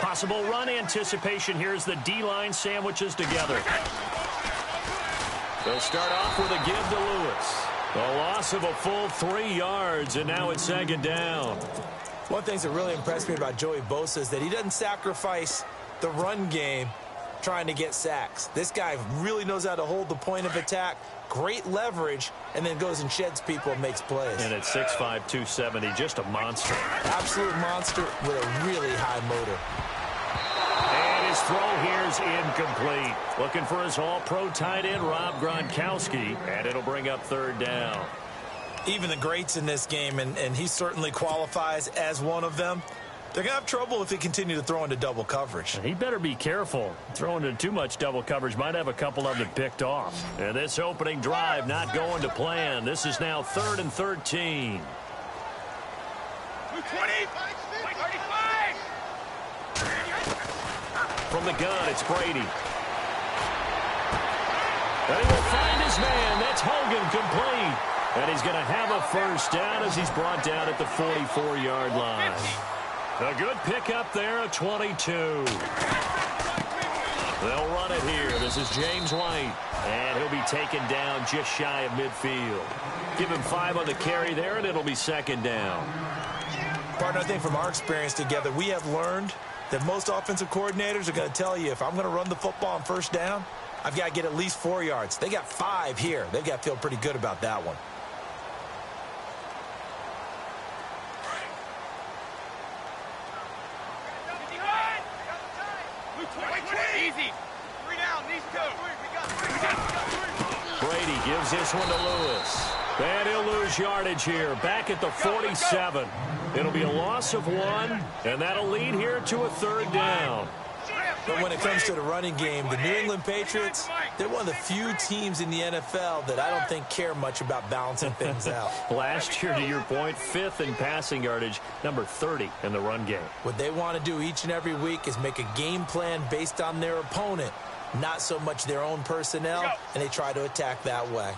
Possible run anticipation here as the D-line sandwiches together. They'll start off with a give to Lewis. A loss of a full 3 yards, and now it's second down. One thing that really impressed me about Joey Bosa is that he doesn't sacrifice the run game trying to get sacks. This guy really knows how to hold the point of attack, great leverage, and then goes and sheds people and makes plays. And at 6'5", 270, just a monster. Absolute monster with a really high motor. And his throw here is incomplete. Looking for his all-pro tight end, Rob Gronkowski, and it'll bring up third down. Even the greats in this game, and he certainly qualifies as one of them, they're going to have trouble if they continue to throw into double coverage. He better be careful. Throwing into too much double coverage might have a couple of them picked off. And this opening drive not going to plan. This is now 3rd and 13. 20, 35. From the gun, it's Brady. And he will find his man. That's Hogan, complete. And he's going to have a first down as he's brought down at the 44-yard line. A good pickup there at 22. They'll run it here. This is James White. And he'll be taken down just shy of midfield. Give him 5 on the carry there, and it'll be second down. Partner, I think from our experience together, we have learned that most offensive coordinators are going to tell you, if I'm going to run the football on first down, I've got to get at least 4 yards. They got 5 here. They've got to feel pretty good about that one. Easy. 3 down, these 2. Brady gives this one to Lewis. And he'll lose yardage here. Back at the 47. It'll be a loss of 1, and that'll lead here to a third down. But when it comes to the running game, the New England Patriots, they're one of the few teams in the NFL that I don't think care much about balancing things out. Last year, to your point, 5th in passing yardage, number 30 in the run game. What they want to do each and every week is make a game plan based on their opponent, not so much their own personnel, and they try to attack that way.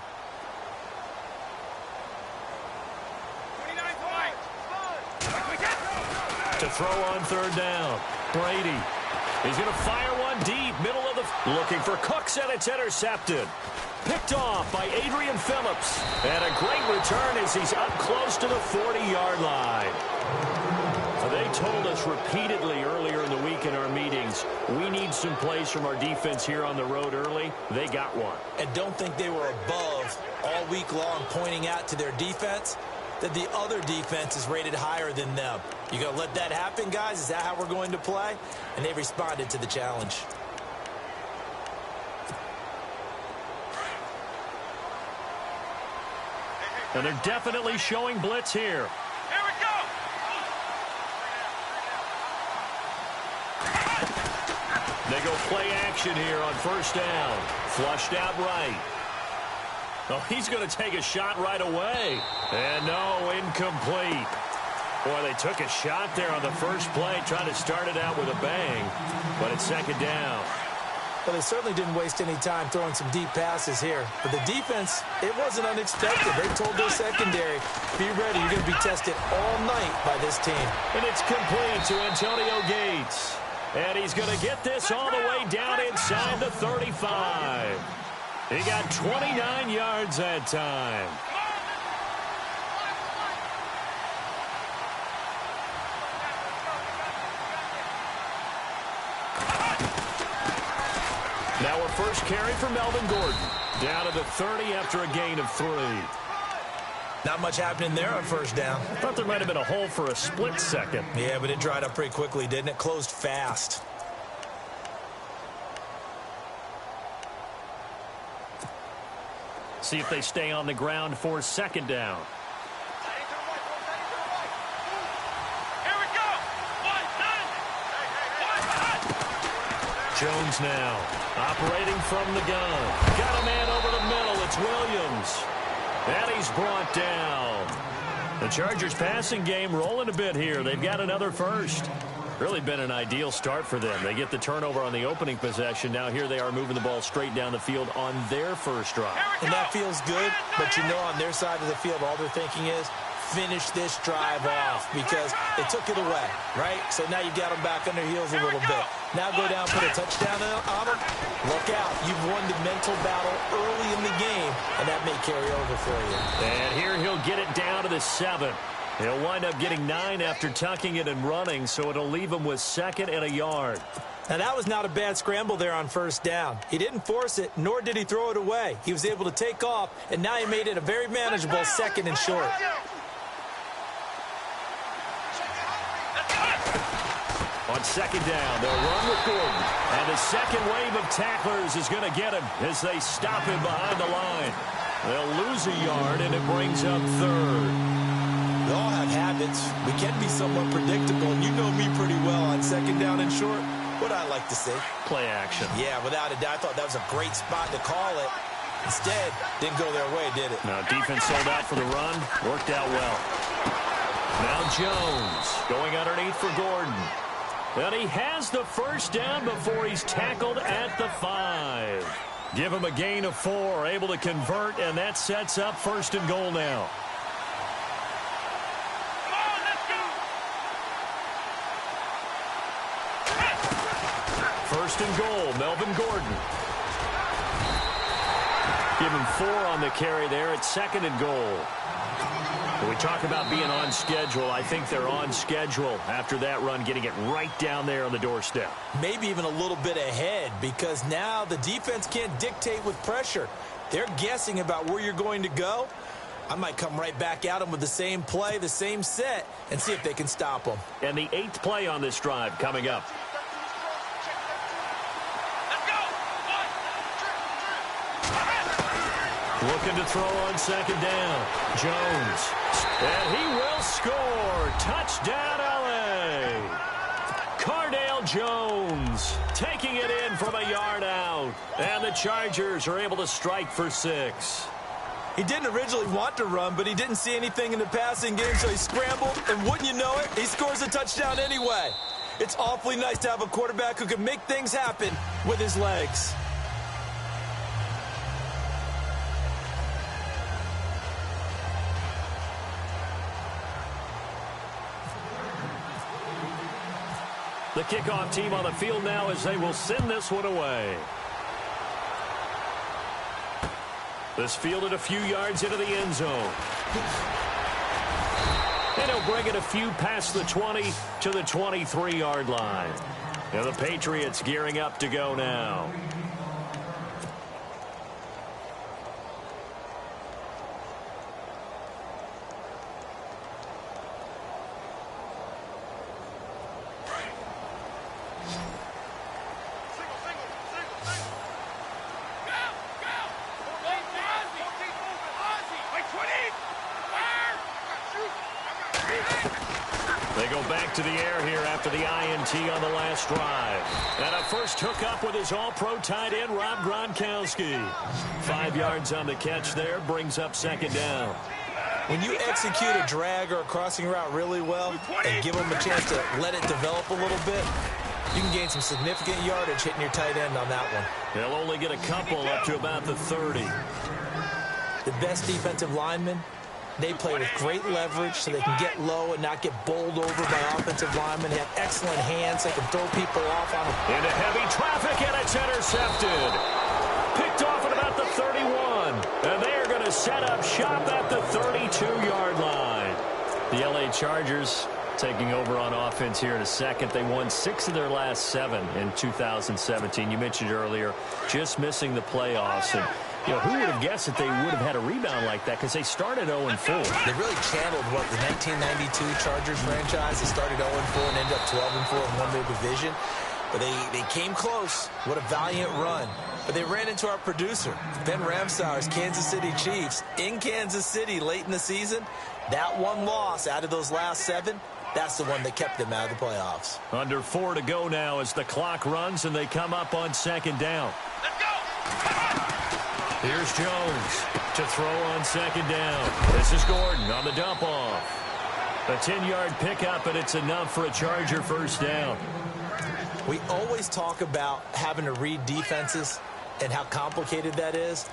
To throw on third down, Brady. He's going to fire one deep, middle of the... Looking for Cooks, and it's intercepted. Picked off by Adrian Phillips. And a great return as he's up close to the 40-yard line. They told us repeatedly earlier in the week in our meetings, we need some plays from our defense here on the road early. They got one. And don't think they were above all week long pointing out to their defense that the other defense is rated higher than them. You going to let that happen, guys? Is that how we're going to play? And they responded to the challenge. And they're definitely showing blitz here. Here we go. They go play action here on first down. Flushed out right. Oh, he's going to take a shot right away. And no, incomplete. Boy, they took a shot there on the first play, trying to start it out with a bang. But it's second down. Well, they certainly didn't waste any time throwing some deep passes here. But the defense, it wasn't unexpected. They told their secondary, be ready. You're going to be tested all night by this team. And it's complete to Antonio Gates. And he's going to get this all the way down inside the 35. He got 29 yards that time. Now a first carry for Melvin Gordon. Down to the 30 after a gain of 3. Not much happening there on first down. Thought there might have been a hole for a split second. Yeah, but it dried up pretty quickly, didn't it? Closed fast. See if they stay on the ground for second down. Here we go. Jones now operating from the gun. Got a man over the middle. It's Williams. And he's brought down. The Chargers passing game rolling a bit here. They've got another first. Really been an ideal start for them. They get the turnover on the opening possession. Now here they are moving the ball straight down the field on their first drive. And that feels good, but you know on their side of the field, all they're thinking is finish this drive off because they took it away, right? So now you got them back on their heels a little bit. Now go down, put a touchdown on them. Look out. You've won the mental battle early in the game, and that may carry over for you. And here he'll get it down to the 7. He'll wind up getting 9 after tucking it and running, so it'll leave him with 2nd and a yard. Now, that was not a bad scramble there on 1st down. He didn't force it, nor did he throw it away. He was able to take off, and now he made it a very manageable 2nd and short. On 2nd down, they'll run with Gordon. And the second wave of tacklers is going to get him as they stop him behind the line. They'll lose a yard, and it brings up 3rd. We all have habits. We can be somewhat predictable, and you know me pretty well on 2nd down and short. What I like to say. Play action. Yeah, without a doubt. I thought that was a great spot to call it. Instead, didn't go their way, did it? No, defense sold out for the run. Worked out well. Now Jones going underneath for Gordon. And he has the 1st down before he's tackled at the 5. Give him a gain of 4, able to convert, and that sets up 1st and goal now. 1st and goal, Melvin Gordon. Give him 4 on the carry there at 2nd and goal. When we talk about being on schedule, I think they're on schedule after that run, getting it right down there on the doorstep. Maybe even a little bit ahead, because now the defense can't dictate with pressure. They're guessing about where you're going to go. I might come right back at them with the same play, the same set, and see if they can stop them. And the 8th play on this drive coming up. Looking to throw on 2nd down. Jones. And he will score. Touchdown, L.A. Cardale Jones taking it in from a yard out. And the Chargers are able to strike for 6. He didn't originally want to run, but he didn't see anything in the passing game, so he scrambled, and wouldn't you know it, he scores a touchdown anyway. It's awfully nice to have a quarterback who can make things happen with his legs. The kickoff team on the field now as they will send this one away. This fielded a few yards into the end zone. And he'll bring it a few past the 20 to the 23-yard line. Now the Patriots gearing up to go now. They go back to the air here after the INT on the last drive. And a first hookup with his all-pro tight end, Rob Gronkowski. 5 yards on the catch there, brings up 2nd down. When you execute a drag or a crossing route really well and give them a chance to let it develop a little bit, you can gain some significant yardage hitting your tight end on that one. They'll only get a couple up to about the 30. The best defensive linemen, they play with great leverage so they can get low and not get bowled over by offensive linemen. They have excellent hands. They can throw people off on them. Into heavy traffic, and it's intercepted. Picked off at about the 31. And they're going to set up shop at the 32-yard line. The L.A. Chargers taking over on offense here in a second. They won 6 of their last 7 in 2017. You mentioned earlier just missing the playoffs. And you know, who would have guessed that they would have had a rebound like that, because they started 0-4. They really channeled what the 1992 Chargers franchise. They started 0-4 and ended up 12-4 and won their division. But they came close. What a valiant run. But they ran into our producer, Ben Ramsauer's Kansas City Chiefs, in Kansas City late in the season. That one loss out of those last 7, that's the one that kept them out of the playoffs. Under 4 to go now as the clock runs and they come up on 2nd down. Let's go! Here's Jones to throw on 2nd down. This is Gordon on the dump off. A 10-yard pickup, and it's enough for a Charger first down. We always talk about having to read defenses and how complicated that is.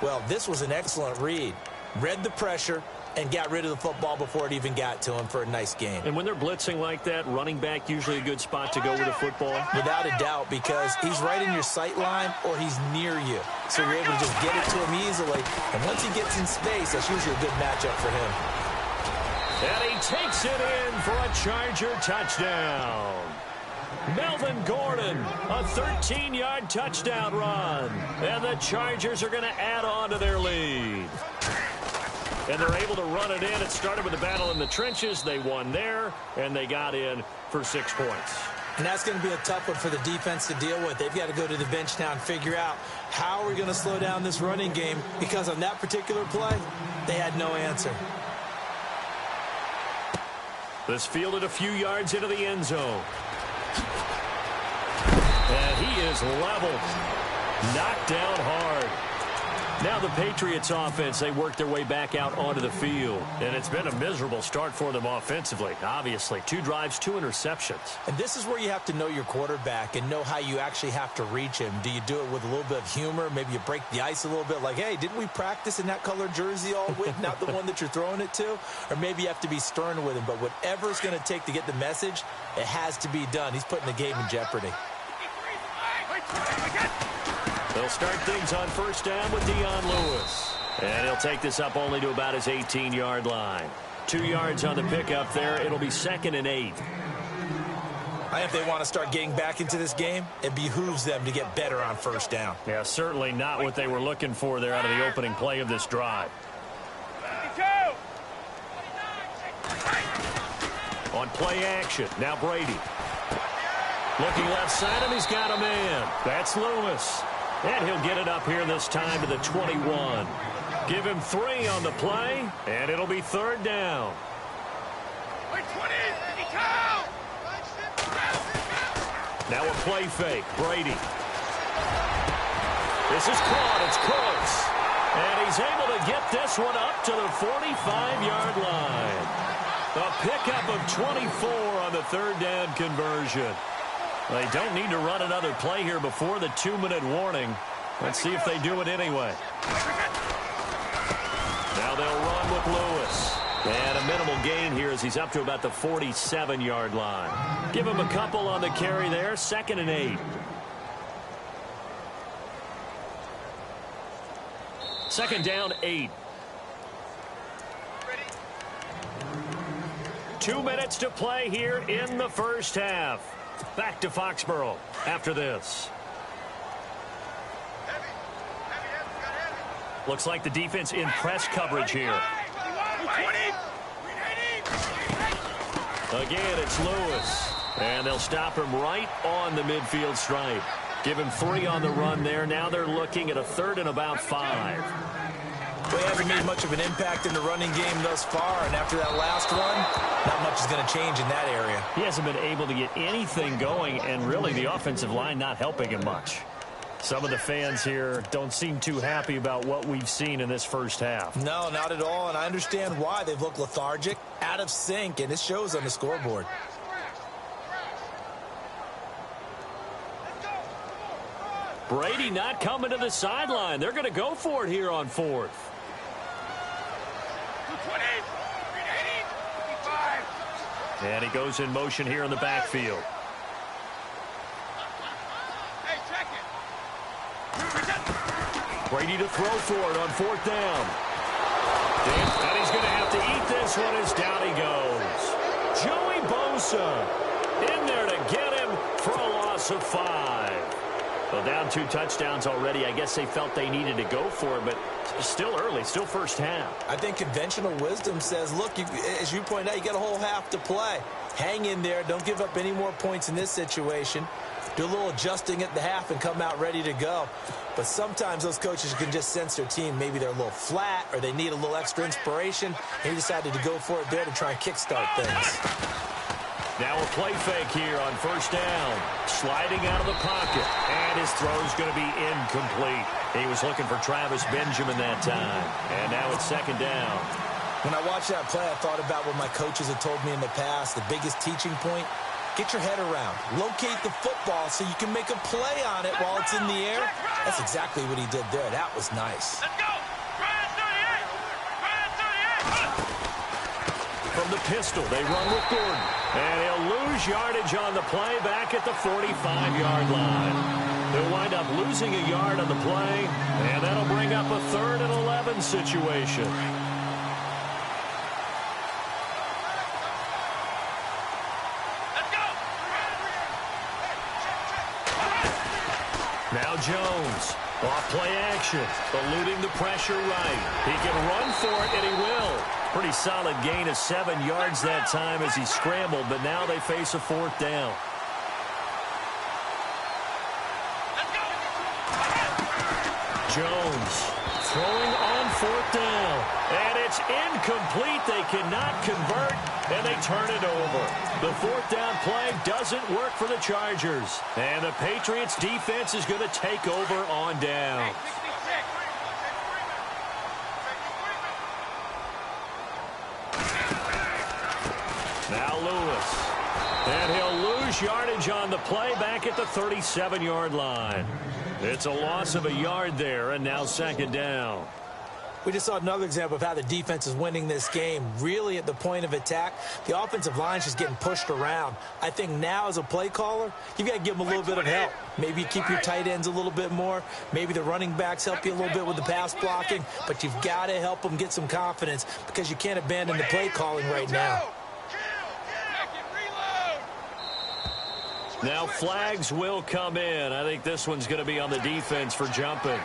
Well, this was an excellent read. Read the pressure, and got rid of the football before it even got to him for a nice gain. And when they're blitzing like that, running back usually a good spot to go with the football? Without a doubt, because he's right in your sight line or he's near you. So you're able to just get it to him easily. And once he gets in space, that's usually a good matchup for him. And he takes it in for a Charger touchdown. Melvin Gordon, a 13-yard touchdown run. And the Chargers are going to add on to their lead. And they're able to run it in. It started with a battle in the trenches. They won there, and they got in for 6 points. And that's going to be a tough one for the defense to deal with. They've got to go to the bench now and figure out how are we going to slow down this running game, because on that particular play, they had no answer. This fielded a few yards into the end zone. And he is leveled. Knocked down hard. Now the Patriots offense, they work their way back out onto the field. And it's been a miserable start for them offensively, obviously. 2 drives, 2 interceptions. And this is where you have to know your quarterback and know how you actually have to reach him. Do you do it with a little bit of humor? Maybe you break the ice a little bit like, hey, didn't we practice in that color jersey all week, not the one that you're throwing it to? Or maybe you have to be stern with him. But whatever it's going to take to get the message, it has to be done. He's putting the game in jeopardy. They'll start things on first down with Dion Lewis. And he'll take this up only to about his 18-yard line. 2 yards on the pickup there. It'll be 2nd and 8. If they want to start getting back into this game, it behooves them to get better on first down. Yeah, certainly not what they were looking for there out of the opening play of this drive. On play action, now Brady. Looking left side of him, he's got a man. That's Lewis. And he'll get it up here this time to the 21. Give him 3 on the play, and it'll be 3rd down. Now a play fake. Brady. This is caught. It's close. And he's able to get this one up to the 45-yard line. A pickup of 24 on the 3rd down conversion. They don't need to run another play here before the 2-minute warning. Let's see if they do it anyway. Now they'll run with Lewis. And a minimal gain here as he's up to about the 47-yard line. Give him a couple on the carry there. 2nd and 8. Second down, 8. 2 minutes to play here in the first half. Back to Foxborough after this. Looks like the defense in press coverage here. Again, it's Lewis. And they'll stop him right on the midfield stripe. Give him 3 on the run there. Now they're looking at a 3rd and about 5. Well, he hasn't made much of an impact in the running game thus far, and after that last run, not much is going to change in that area. He hasn't been able to get anything going, and really the offensive line not helping him much. Some of the fans here don't seem too happy about what we've seen in this first half. No, not at all, and I understand why. They've looked lethargic, out of sync, and it shows on the scoreboard. Brady not coming to the sideline. They're going to go for it here on 4th. And he goes in motion here in the backfield. Brady to throw for it on 4th down. And he's going to have to eat this one as down he goes. Joey Bosa in there to get him for a loss of 5. Well, down 2 touchdowns already. I guess they felt they needed to go for it, but still early, still first half. I think conventional wisdom says, look, as you point out, you got a whole half to play. Hang in there. Don't give up any more points in this situation. Do a little adjusting at the half and come out ready to go. But sometimes those coaches can just sense their team. Maybe they're a little flat or they need a little extra inspiration. And he decided to go for it there to try and kickstart things. Now a play fake here on first down. Sliding out of the pocket. And his throw's going to be incomplete. He was looking for Travis Benjamin that time. And now it's 2nd down. When I watched that play, I thought about what my coaches had told me in the past. The biggest teaching point, get your head around. Locate the football so you can make a play on it while it's in the air. That's exactly what he did there. That was nice. Let's go. Ryan 38. Ryan 38. from the pistol. They run with Gordon. And he'll lose yardage on the play back at the 45-yard line. They'll wind up losing a yard on the play, and that'll bring up a 3rd and 11 situation. Now Jones, off play action, eluding the pressure right. He can run for it, and he will. Pretty solid gain of 7 yards that time as he scrambled, but now they face a 4th down. Jones throwing on 4th down, and it's incomplete. They cannot convert, and they turn it over. The 4th down play doesn't work for the Chargers, and the Patriots defense is going to take over on down. Now Lewis, and he'll lose yardage on the play back at the 37-yard line. It's a loss of a yard there, and now 2nd down. We just saw another example of how the defense is winning this game. Really at the point of attack, the offensive line's just getting pushed around. I think now as a play caller, you've got to give them a little bit of help. Maybe you keep your tight ends a little bit more. Maybe the running backs help you a little bit with the pass blocking. But you've got to help them get some confidence because you can't abandon the play calling right now. Now flags will come in. I think this one's going to be on the defense for jumping.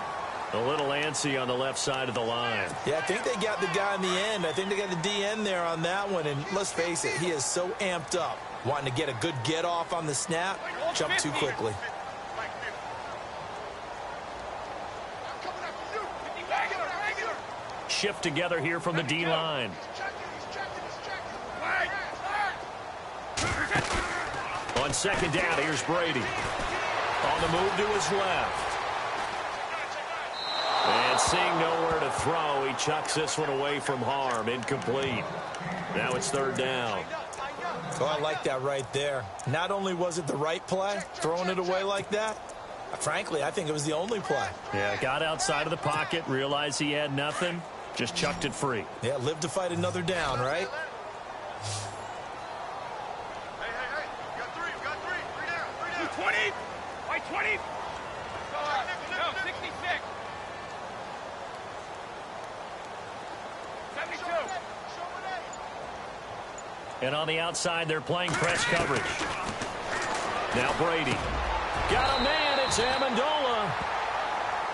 A little antsy on the left side of the line. Yeah, I think they got the guy in the end. I think they got the DN there on that one. And let's face it, he is so amped up, wanting to get a good get off on the snap, jump too quickly. Shift together here from the D-line. On 2nd down, here's Brady. On the move to his left. And seeing nowhere to throw, he chucks this one away from harm. Incomplete. Now it's 3rd down. Oh, I like that right there. Not only was it the right play, throwing it away like that, frankly, I think it was the only play. Yeah, got outside of the pocket, realized he had nothing, just chucked it free. Yeah, live to fight another down, right? Hey, 20! By 20! No, 66! 72! And on the outside, they're playing press coverage. Now Brady. Got a man, it's Amendola.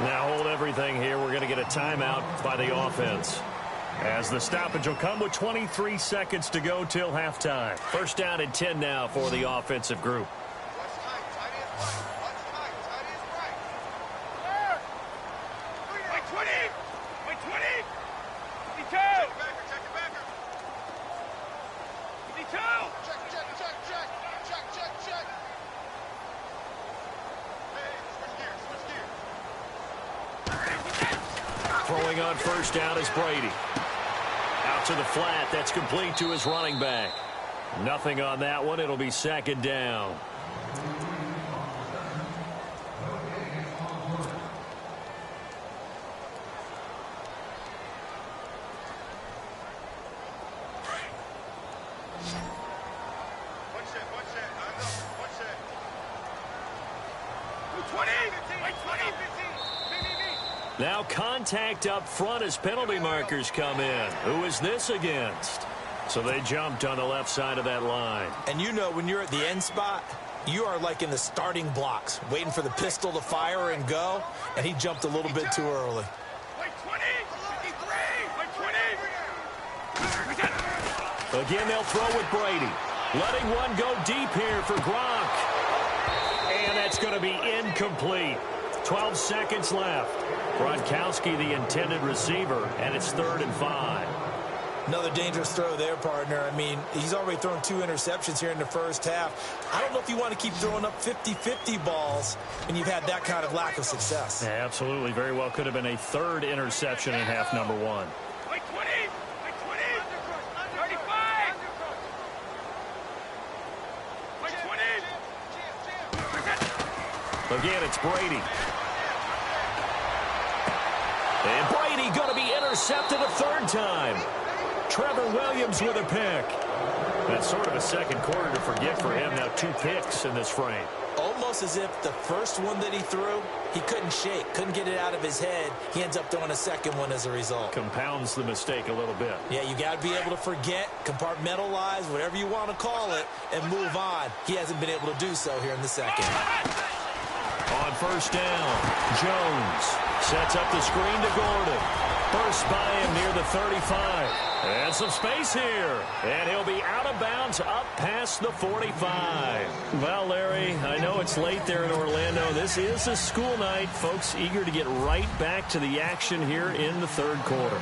Now hold everything here. We're going to get a timeout by the offense. As the stoppage will come with 23 seconds to go till halftime. 1st down and 10 now for the offensive group. Throwing on 1st down is Brady. Out to the flat. That's complete to his running back. Nothing on that one. It'll be 2nd down. Now contact up front as penalty markers come in. Who is this against? So they jumped on the left side of that line. And you know when you're at the end spot, you are like in the starting blocks, waiting for the pistol to fire and go, and he jumped a little bit too early. Again, they'll throw with Brady. Letting one go deep here for Gronk. And that's going to be incomplete. 12 seconds left. Gronkowski, the intended receiver, and it's 3rd and 5. Another dangerous throw there, partner. I mean, he's already thrown 2 interceptions here in the first half. I don't know if you want to keep throwing up 50-50 balls when you've had that kind of lack of success. Yeah, absolutely. Very well could have been a 3rd interception in half number 1. Again, it's Brady. And Brady going to be intercepted a 3rd time. Trevor Williams with a pick. That's sort of a second quarter to forget for him. Now 2 picks in this frame. Almost as if the first one that he threw, he couldn't shake, couldn't get it out of his head. He ends up throwing a second one as a result. Compounds the mistake a little bit. Yeah, you got to be able to forget, compartmentalize, whatever you want to call it, and move on. He hasn't been able to do so here in the second. On first down, Jones sets up the screen to Gordon. First by him near the 35. And some space here. And he'll be out of bounds up past the 45. Well, Larry, I know it's late there in Orlando. This is a school night. Folks eager to get right back to the action here in the third quarter.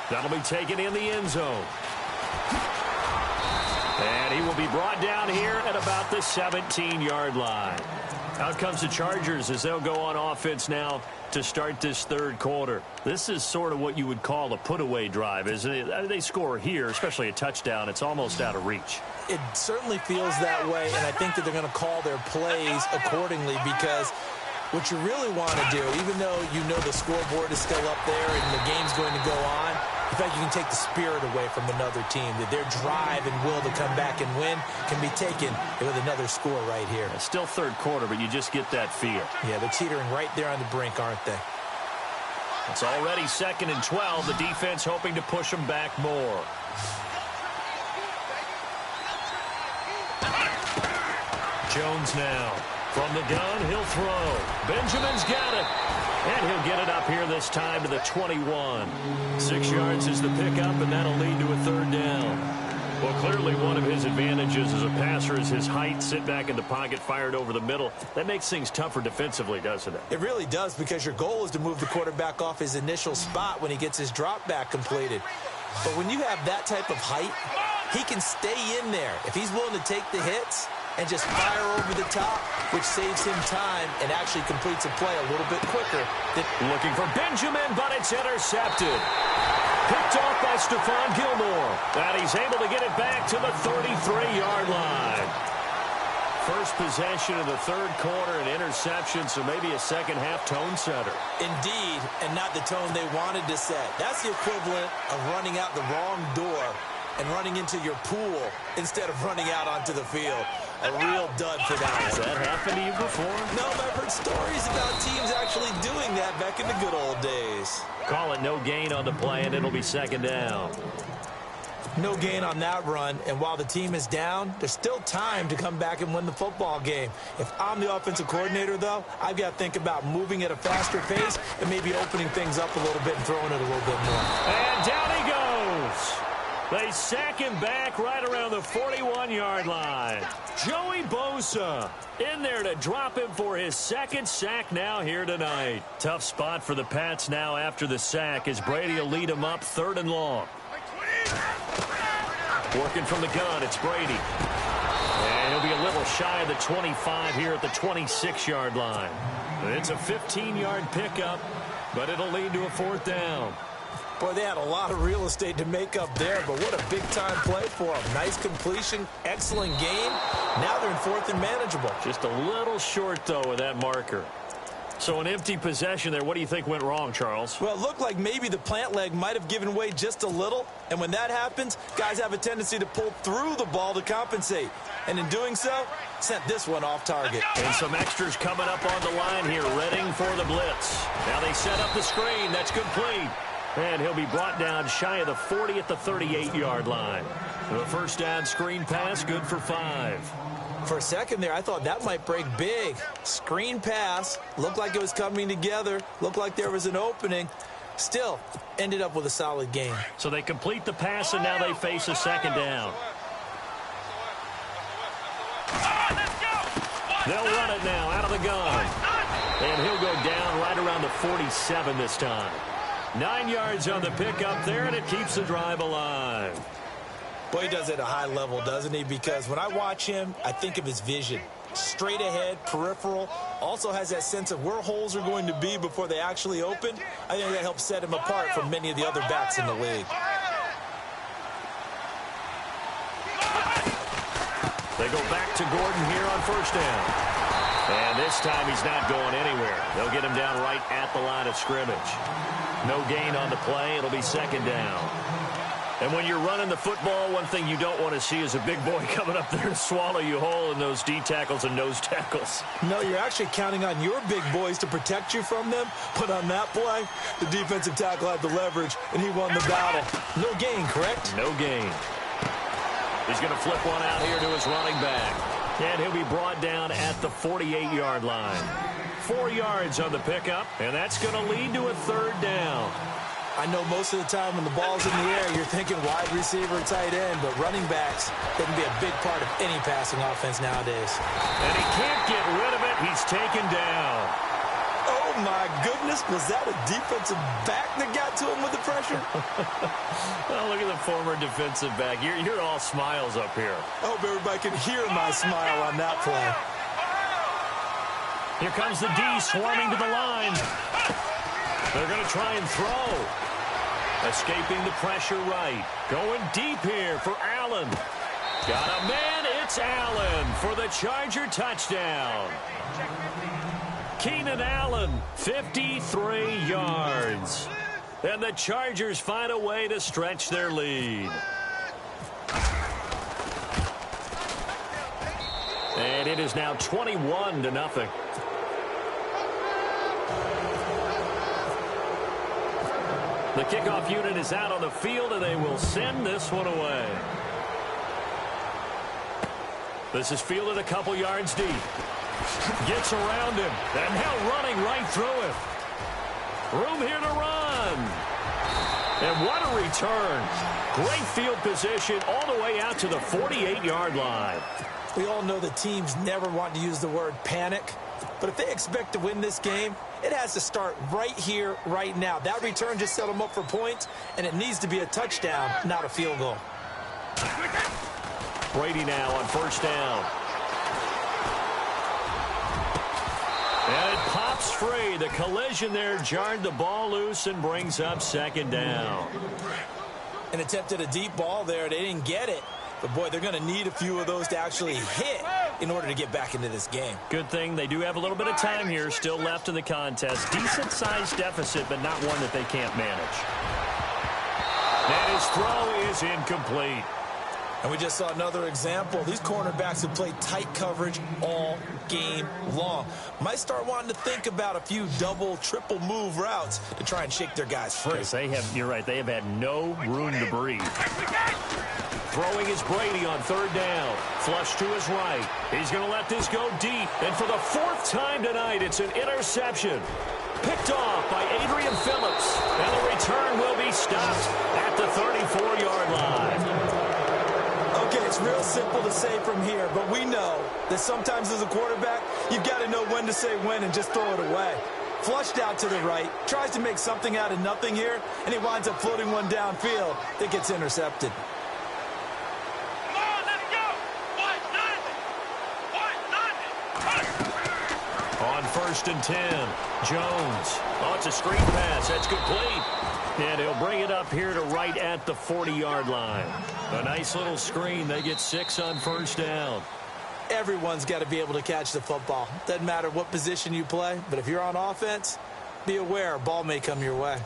That'll be taken in the end zone. And he will be brought down here at about the 17-yard line. Out comes the Chargers as they'll go on offense now to start this third quarter. This is sort of what you would call a put-away drive, isn't it? They score here, especially a touchdown. It's almost out of reach. It certainly feels that way, and I think that they're going to call their plays accordingly because what you really want to do, even though you know the scoreboard is still up there and the game's going to go on, in fact, you can take the spirit away from another team, that their drive and will to come back and win can be taken with another score right here. It's still third quarter, but you just get that feel. Yeah, they're teetering right there on the brink, aren't they? It's already 2nd and 12. The defense hoping to push them back more. Jones now. From the gun, he'll throw. Benjamin's got it. And he'll get it up here this time to the 21. 6 yards is the pickup, and that'll lead to a third down. Well, clearly one of his advantages as a passer is his height. Sit back in the pocket, fired over the middle. That makes things tougher defensively, doesn't it? It really does, because your goal is to move the quarterback off his initial spot when he gets his drop back completed. But when you have that type of height, he can stay in there. If he's willing to take the hits and just fire over the top, which saves him time and actually completes a play a little bit quicker. Looking for Benjamin, but it's intercepted. Picked off by Stephon Gilmore. And he's able to get it back to the 33-yard line. First possession of the third quarter, an interception, so maybe a second-half tone setter. Indeed, and not the tone they wanted to set. That's the equivalent of running out the wrong door and running into your pool instead of running out onto the field. A real dud for that. Has that happened to you before? No, but I've heard stories about teams actually doing that back in the good old days. Call it no gain on the play, and it'll be second down. No gain on that run, and while the team is down, there's still time to come back and win the football game. If I'm the offensive coordinator, though, I've got to think about moving at a faster pace and maybe opening things up a little bit and throwing it a little bit more. And down he goes. They sack him back right around the 41-yard line. Joey Bosa in there to drop him for his second sack now here tonight. Tough spot for the Pats now after the sack as Brady will lead him up 3rd and long. Working from the gun, it's Brady. And he'll be a little shy of the 25 here at the 26-yard line. It's a 15-yard pickup, but it'll lead to a 4th down. Boy, they had a lot of real estate to make up there, but what a big-time play for them. Nice completion, excellent game. Now they're in 4th and manageable. Just a little short, though, with that marker. So an empty possession there. What do you think went wrong, Charles? Well, it looked like maybe the plant leg might have given way just a little, and when that happens, guys have a tendency to pull through the ball to compensate. And in doing so, sent this one off target. And some extras coming up on the line here, readying for the blitz. Now they set up the screen. That's complete. And he'll be brought down shy of the 40 at the 38-yard line. The first down screen pass, good for 5. For a second there, I thought that might break big. Screen pass, looked like it was coming together, looked like there was an opening. Still, ended up with a solid game. So they complete the pass, and now they face a second down. They'll run it now out of the gun. And he'll go down right around the 47 this time. 9 yards on the pickup there, and it keeps the drive alive. Boy, he does it at a high level, doesn't he? Because when I watch him, I think of his vision. Straight ahead, peripheral. Also has that sense of where holes are going to be before they actually open. I think that helps set him apart from many of the other backs in the league. They go back to Gordon here on first down. And this time he's not going anywhere. They'll get him down right at the line of scrimmage. No gain on the play. It'll be second down. And when you're running the football, one thing you don't want to see is a big boy coming up there to swallow you whole in those D tackles and nose tackles. No, you're actually counting on your big boys to protect you from them. But on that play, the defensive tackle had the leverage, and he won the battle. No gain, correct? No gain. He's going to flip one out here to his running back. And he'll be brought down at the 48-yard line. 4 yards on the pickup, and that's going to lead to a third down. I know most of the time when the ball's in the air, you're thinking wide receiver, tight end, but running backs, they can be a big part of any passing offense nowadays. And he can't get rid of it. He's taken down. Oh, my goodness. Was that a defensive back that got to him with the pressure? Well, look at the former defensive back. You're all smiles up here. I hope everybody can hear my smile on that play. Here comes the D swarming to the line. They're going to try and throw. Escaping the pressure right. Going deep here for Allen. Got a man. It's Allen for the Charger touchdown. Keenan Allen, 53 yards. And the Chargers find a way to stretch their lead. And it is now 21-0. The kickoff unit is out on the field, and they will send this one away. This is fielded a couple yards deep. Gets around him, and now running right through him. Room here to run. And what a return. Great field position all the way out to the 48-yard line. We all know the teams never want to use the word panic, but if they expect to win this game, it has to start right here, right now. That return just set them up for points, and it needs to be a touchdown, not a field goal. Brady now on first down. And it pops free. The collision there jarred the ball loose and brings up second down. An attempt at a deep ball there. They didn't get it. But, boy, they're going to need a few of those to actually hit in order to get back into this game. Good thing they do have a little bit of time here still left in the contest. Decent-sized deficit, but not one that they can't manage. And his throw is incomplete. And we just saw another example. These cornerbacks have played tight coverage all game long. Might start wanting to think about a few double, triple move routes to try and shake their guys free. Yes, they have, you're right, they have had no room to breathe. Throwing is Brady on third down. Flush to his right. He's going to let this go deep. And for the fourth time tonight, it's an interception. Picked off by Adrian Phillips. And the return will be stopped at the 34-yard line. Okay, it's real simple to say from here, but we know that sometimes as a quarterback, you've got to know when to say when and just throw it away. Flushed out to the right, tries to make something out of nothing here, and he winds up floating one downfield that gets intercepted. On first and 10, Jones. Oh, it's a screen pass. That's complete. And he'll bring it up here to right at the 40-yard line. A nice little screen. They get 6 on first down. Everyone's got to be able to catch the football. Doesn't matter what position you play, but if you're on offense, be aware a ball may come your way.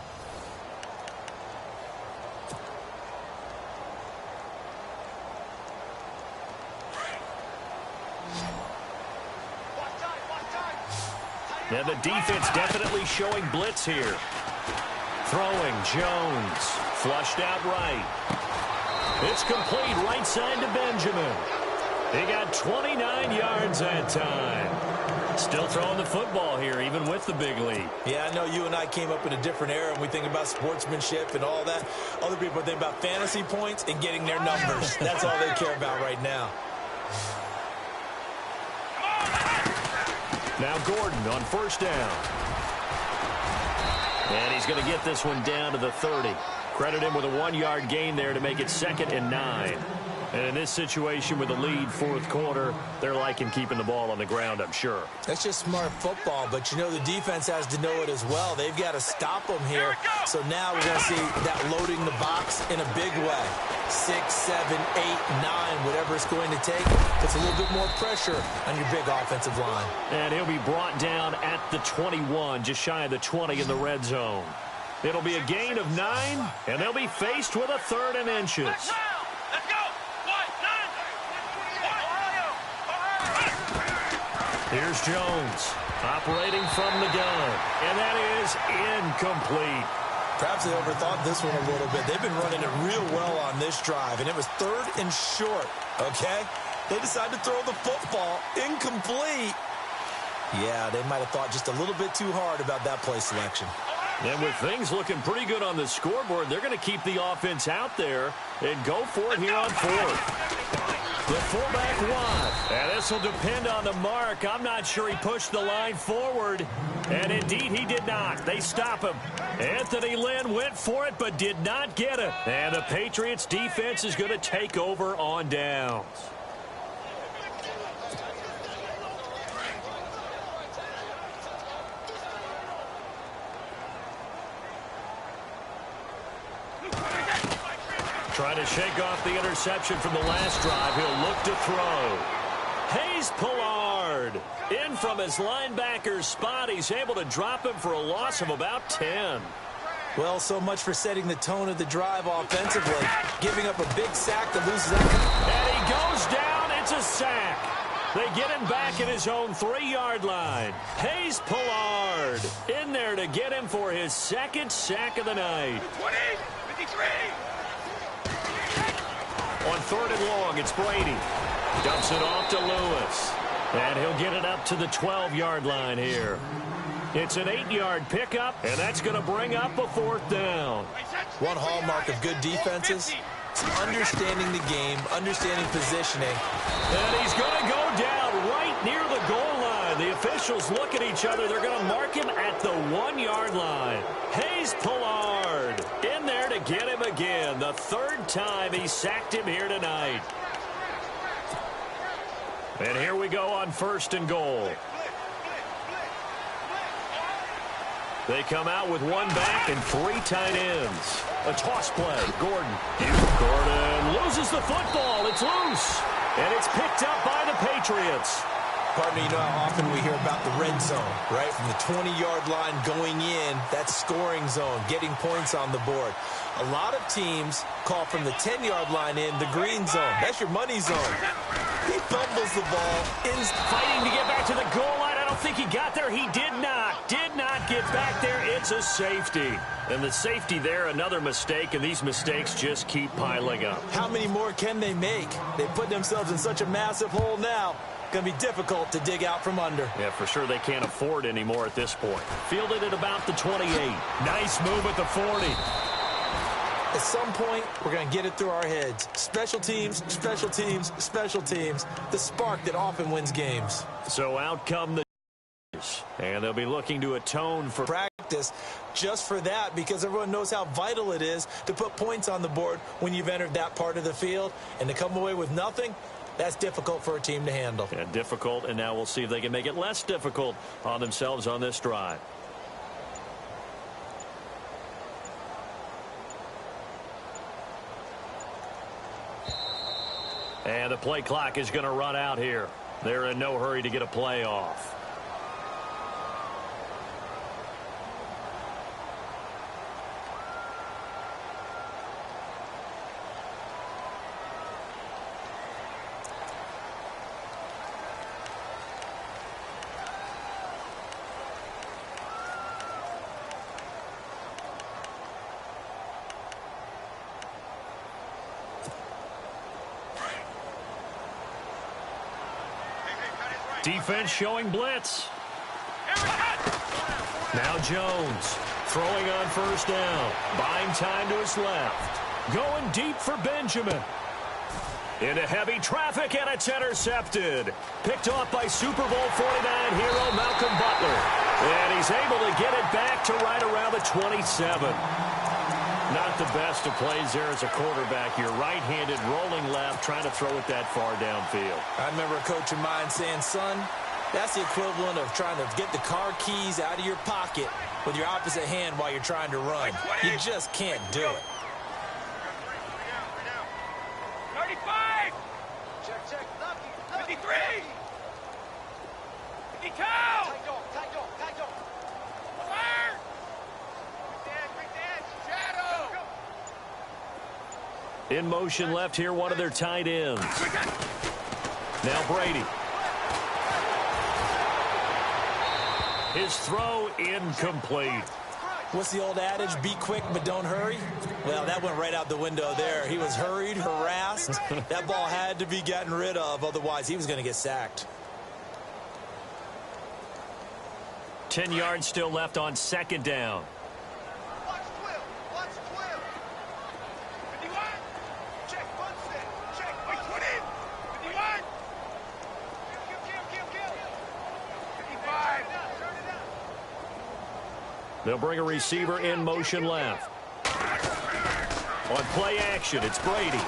And the defense definitely showing blitz here. Throwing, Jones. Flushed out right. It's complete right side to Benjamin. He got 29 yards that time. Still throwing the football here, even with the big lead. Yeah, I know you and I came up in a different era, and we think about sportsmanship and all that. Other people think about fantasy points and getting their numbers. That's all they care about right now. Now Gordon on first down. And he's going to get this one down to the 30. Credit him with a 1-yard gain there to make it 2nd and 9. And in this situation with the lead fourth quarter, they're liking keeping the ball on the ground, I'm sure. That's just smart football, but you know the defense has to know it as well. They've got to stop them here. So now we're going to see that loading the box in a big way. 6, 7, 8, 9, whatever it's going to take. Puts a little bit more pressure on your big offensive line. And he'll be brought down at the 21, just shy of the 20 in the red zone. It'll be a gain of 9, and they'll be faced with a 3rd and inches. Let's go! Here's Jones, operating from the gun, and that is incomplete. Perhaps they overthought this one a little bit. They've been running it real well on this drive, and it was 3rd and short, okay? They decided to throw the football incomplete. Yeah, they might have thought just a little bit too hard about that play selection. And with things looking pretty good on the scoreboard, they're going to keep the offense out there and go for it here on 4th. The fullback wide. And this will depend on the mark. I'm not sure he pushed the line forward. And indeed, he did not. They stop him. Anthony Lynn went for it, but did not get it. And the Patriots defense is going to take over on downs. Trying to shake off the interception from the last drive. He'll look to throw. Hayes Pollard in from his linebacker's spot. He's able to drop him for a loss of about 10. Well, so much for setting the tone of the drive offensively. Giving up a big sack that loses out. And he goes down. It's a sack. They get him back at his own 3-yard line. Hayes Pollard in there to get him for his 2nd sack of the night. 20, 53. On 3rd and long, it's Brady. Dumps it off to Lewis. And he'll get it up to the 12-yard line here. It's an 8-yard pickup, and that's going to bring up a 4th down. One hallmark of good defenses is understanding the game, understanding positioning. And he's going to go down right near the goal line. The officials look at each other. They're going to mark him at the 1-yard line. Hayes Pollard in there to get him again. The 3rd time he sacked him here tonight. And here we go on 1st and goal. They come out with 1 back and 3 tight ends. A toss play. Gordon. Gordon loses the football. It's loose. And it's picked up by the Patriots. Partner, you know how often we hear about the red zone, right? From the 20-yard line going in, that scoring zone, getting points on the board. A lot of teams call from the 10-yard line in the green zone. That's your money zone. He fumbles the ball. Fighting to get back to the goal line. I don't think he got there. He did not. Did not get back there. It's a safety. And the safety there, another mistake, and these mistakes just keep piling up. How many more can they make? They put themselves in such a massive hole now. Going to be difficult to dig out from under. Yeah, for sure they can't afford anymore at this point. Fielded at about the 28. Nice move at the 40. At some point, we're going to get it through our heads. Special teams, special teams, special teams. The spark that often wins games. So out come the and they'll be looking to atone for practice just for that, because everyone knows how vital it is to put points on the board when you've entered that part of the field. And to come away with nothing, that's difficult for a team to handle. Yeah, difficult, and now we'll see if they can make it less difficult on themselves on this drive. And the play clock is going to run out here. They're in no hurry to get a play off. Defense showing blitz. Now Jones throwing on 1st down. Buying time to his left. Going deep for Benjamin. Into heavy traffic, and it's intercepted. Picked off by Super Bowl 49 hero Malcolm Butler. And he's able to get it back to right around the 27. Not the best of plays there as a quarterback. You're right-handed, rolling left, trying to throw it that far downfield. I remember a coach of mine saying, son, that's the equivalent of trying to get the car keys out of your pocket with your opposite hand while you're trying to run. You just can't do it. 35! Check. 53! 52! Fire! Shadow! In motion left here, one of their tight ends. Now Brady. His throw incomplete. What's the old adage? Be quick, but don't hurry. Well, that went right out the window there. He was hurried, harassed. That ball had to be gotten rid of. Otherwise, he was going to get sacked. 10 yards still left on second down. Watch Quill. 51. Check, one set. Check, 20. 51. Kill. 55. Turn it up. They'll bring a receiver in motion left. On play action, it's Brady.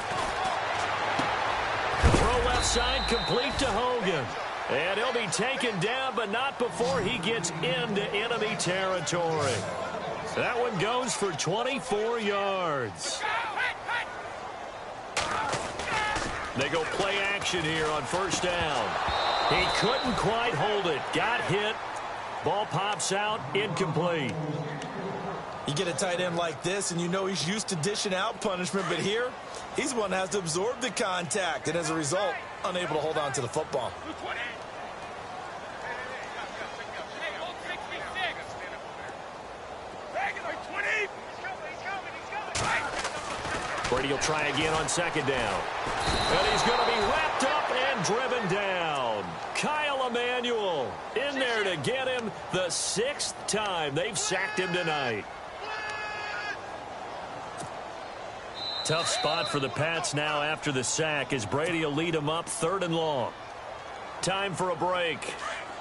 Throw left side, complete to Hogan. And he'll be taken down, but not before he gets into enemy territory. That one goes for 24 yards. They go play action here on first down. He couldn't quite hold it. Got hit. Ball pops out, incomplete. You get a tight end like this, and you know he's used to dishing out punishment, but here, he's one that has to absorb the contact, and as a result, unable to hold on to the football. 20. Brady will try again on second down. And he's going to be wrapped up and driven down. Kyle Emanuel in there to get him the 6th time they've sacked him tonight. Tough spot for the Pats now after the sack as Brady will lead them up 3rd and long. Time for a break.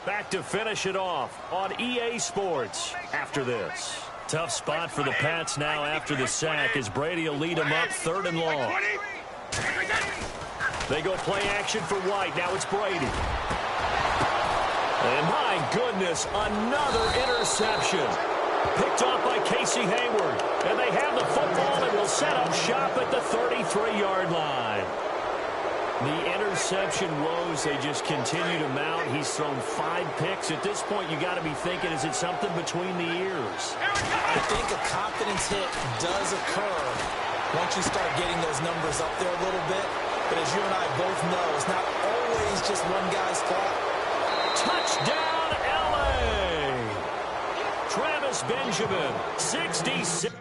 Back to finish it off on EA Sports after this. Tough spot for the Pats now after the sack as Brady will lead them up 3rd and long. They go play action for White. Now it's Brady. And my goodness, another interception. Picked off by Casey Hayward. And they have the football and will set up shop at the 33-yard line. The interception woes, they just continue to mount. He's thrown 5 picks. At this point, you got to be thinking, is it something between the ears? I think a confidence hit does occur once you start getting those numbers up there a little bit. But as you and I both know, it's not always just one guy's fault. Touchdown, L.A. Travis Benjamin, 66.